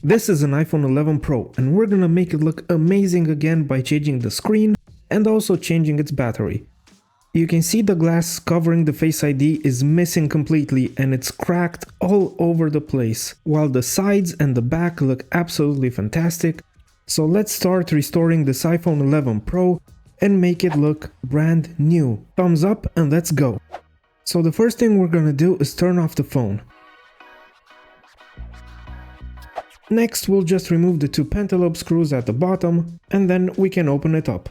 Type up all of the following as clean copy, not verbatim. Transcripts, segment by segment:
This is an iPhone 11 Pro and we're gonna make it look amazing again by changing the screen and also changing its battery. You can see the glass covering the Face ID is missing completely and it's cracked all over the place, while the sides and the back look absolutely fantastic. So let's start restoring this iPhone 11 Pro and make it look brand new. Thumbs up and let's go. So the first thing we're gonna do is turn off the phone. Next we'll just remove the two pentalobe screws at the bottom and then we can open it up.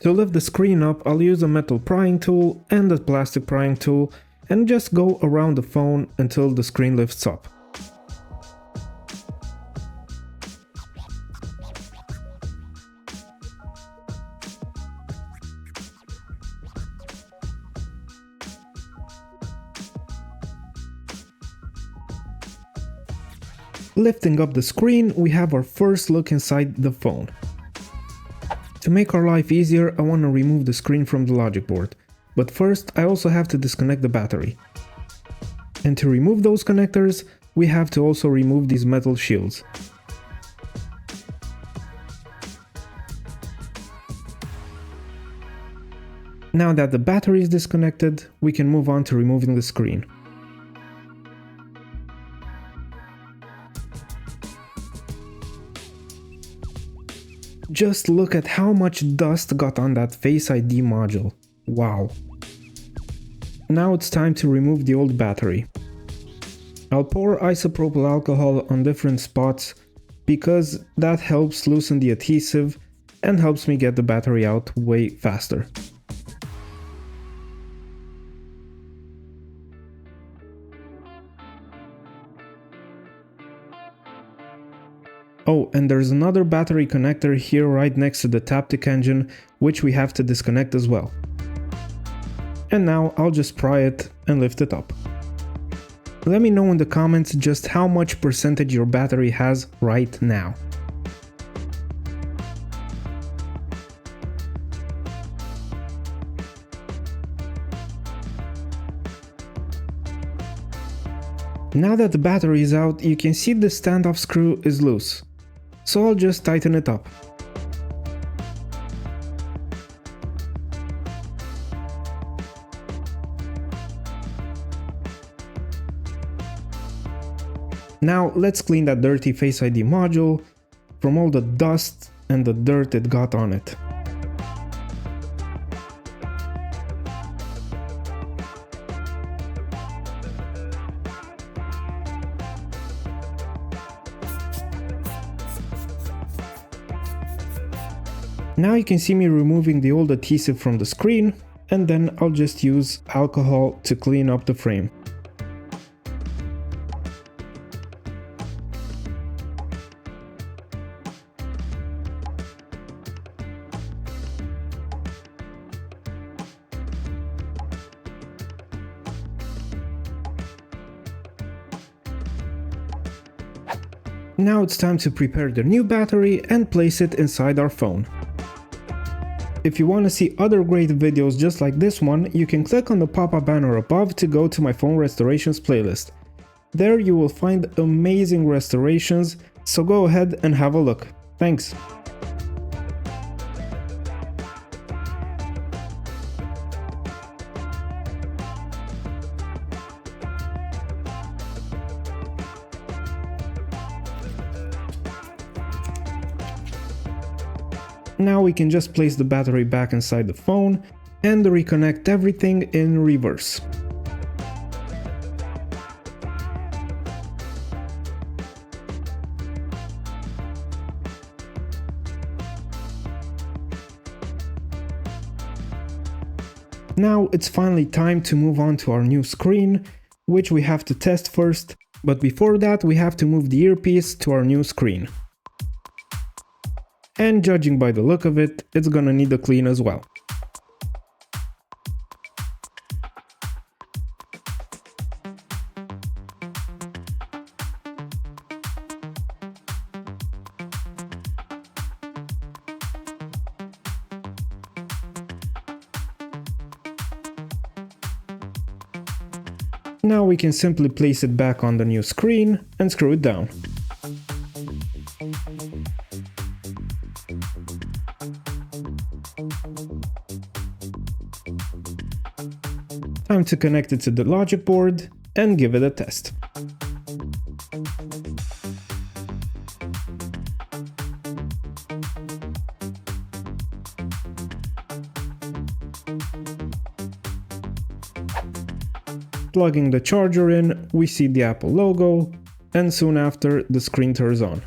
To lift the screen up, I'll use a metal prying tool and a plastic prying tool and just go around the phone until the screen lifts up. Lifting up the screen, we have our first look inside the phone. To make our life easier, I want to remove the screen from the logic board. But first, I also have to disconnect the battery. And to remove those connectors, we have to also remove these metal shields. Now that the battery is disconnected, we can move on to removing the screen. Just look at how much dust got on that Face ID module. Wow. Now it's time to remove the old battery. I'll pour isopropyl alcohol on different spots because that helps loosen the adhesive and helps me get the battery out way faster. Oh, and there's another battery connector here right next to the Taptic engine, which we have to disconnect as well. And now I'll just pry it and lift it up. Let me know in the comments just how much percentage your battery has right now. Now that the battery is out, you can see the standoff screw is loose. So I'll just tighten it up. Now let's clean that dirty Face ID module from all the dust and the dirt it got on it. Now you can see me removing the old adhesive from the screen, and then I'll just use alcohol to clean up the frame. Now it's time to prepare the new battery and place it inside our phone. If you want to see other great videos just like this one, you can click on the pop-up banner above to go to my phone restorations playlist. There you will find amazing restorations, so go ahead and have a look. Thanks! Now we can just place the battery back inside the phone and reconnect everything in reverse. Now it's finally time to move on to our new screen, which we have to test first, but before that we have to move the earpiece to our new screen. And judging by the look of it, it's gonna need a clean as well. Now we can simply place it back on the new screen and screw it down. Time to connect it to the logic board and give it a test. Plugging the charger in, we see the Apple logo, and soon after the screen turns on.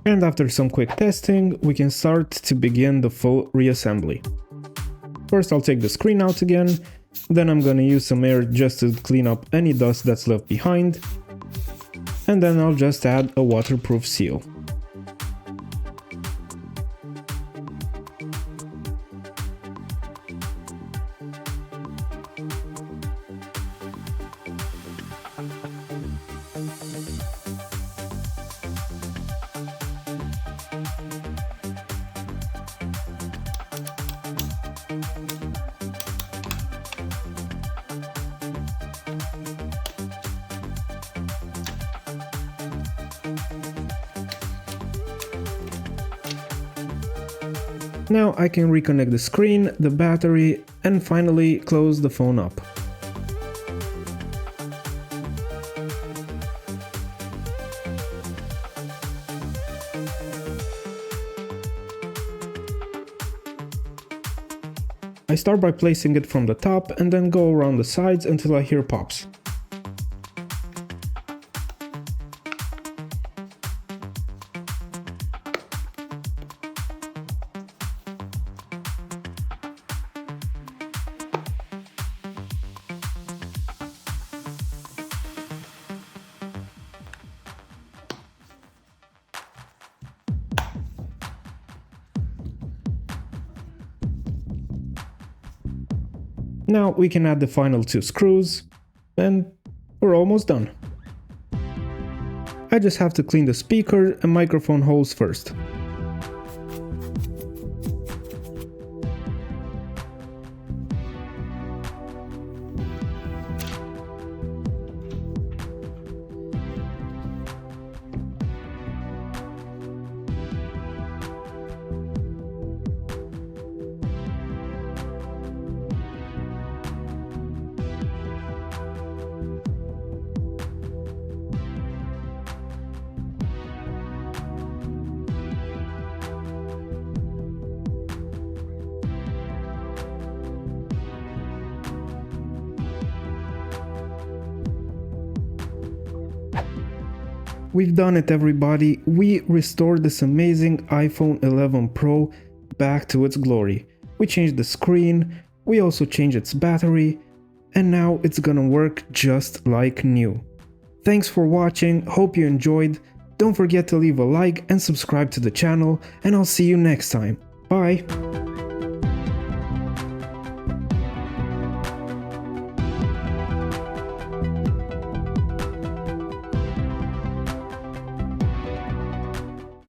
And after some quick testing, we can start to begin the full reassembly. First I'll take the screen out again, then I'm gonna use some air just to clean up any dust that's left behind, and then I'll just add a waterproof seal. Now I can reconnect the screen, the battery, and finally close the phone up. I start by placing it from the top and then go around the sides until I hear pops. Now we can add the final 2 screws, and we're almost done. I just have to clean the speaker and microphone holes first. We've done it, everybody. We restored this amazing iPhone 11 Pro back to its glory. We changed the screen, we also changed its battery, and now it's gonna work just like new. Thanks for watching, hope you enjoyed. Don't forget to leave a like and subscribe to the channel, and I'll see you next time. Bye!